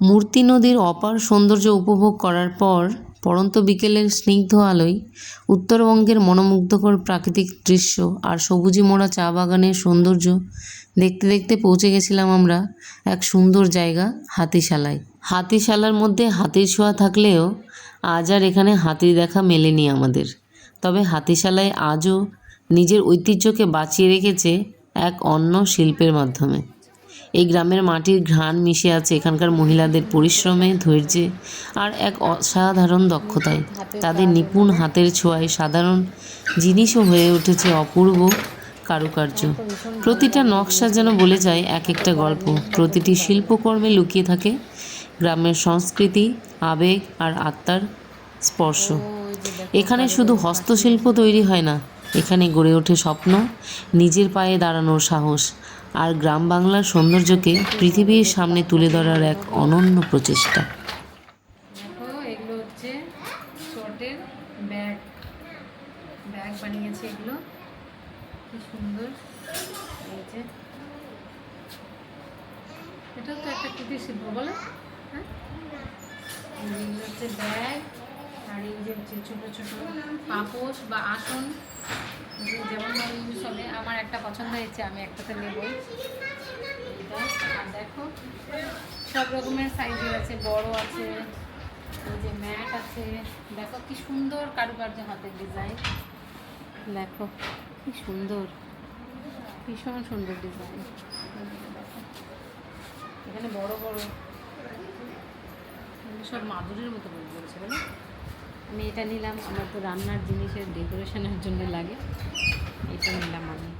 মূর্তি নদীর অপার সৌন্দর্য উপভোগ করার পর পড়ন্ত বিকেলের স্নিগ্ধ আলোয় উত্তরবঙ্গের মনোমুগ্ধকর প্রাকৃতিক দৃশ্য আর সবুজে মোড়া চা বাগানের সৌন্দর্য দেখতে দেখতে পৌঁছে গেছিলাম আমরা এক সুন্দর জায়গা হাতিশালায়। হাতিশালার মধ্যে হাতির ছোঁয়া থাকলেও আজ আর এখানে হাতির দেখা মেলেনি আমাদের। তবে হাতিশালায় আজও নিজের ঐতিহ্যকে বাঁচিয়ে রেখেছে এক অন্য শিল্পের মাধ্যমে। এই গ্রামের মাটির ঘ্রাণ মিশে আছে এখানকার মহিলাদের পরিশ্রমে, ধৈর্যে আর এক অসাধারণ দক্ষতায়। তাদের নিপুণ হাতের ছোঁয়ায় সাধারণ জিনিসও হয়ে উঠেছে অপূর্ব কারুকার্য। প্রতিটা নকশা যেন বলে যায় এক একটা গল্প। প্রতিটি শিল্পকর্মে লুকিয়ে থাকে গ্রামের সংস্কৃতি, আবেগ আর আত্মার স্পর্শ। এখানে শুধু হস্তশিল্প তৈরি হয় না, এখানে গড়ে ওঠে স্বপ্ন, নিজের পায়ে দাঁড়ানোর সাহস আর গ্রাম বাংলার সৌন্দর্যকে পৃথিবীর সামনে তুলে ধরার এক অনন্য প্রচেষ্টা। দেখো এগুলো হচ্ছে শর্টের ব্যাগ ব্যাগ বানিয়েছে, এগুলো কি সুন্দর। এই যে এটা তো একটা কুটির শিল্প বলো, হ্যাঁ। এগুলো হচ্ছে ব্যাগ, আর এই যে হচ্ছে ছোটো ছোটো পাপোশ বা আসন, যেমনভাবে ইউজ হবে। আমার একটা পছন্দ হয়েছে, আমি একটাতে নেবই। আর দেখো সব রকমের সাইজের আছে, বড় আছে, এই যে ম্যাট আছে। দেখো কি সুন্দর কারুকার্য, হাতের ডিজাইন। দেখো কি সুন্দর, ভীষণ সুন্দর ডিজাইন। এখানে বড় বড় সব মাদুরের মতো বই করেছে বলে। আমি এটা নিলাম, আমার তো রান্নার জিনিসের ডেকোরেশনের জন্য লাগে, এটা নিলাম আমি।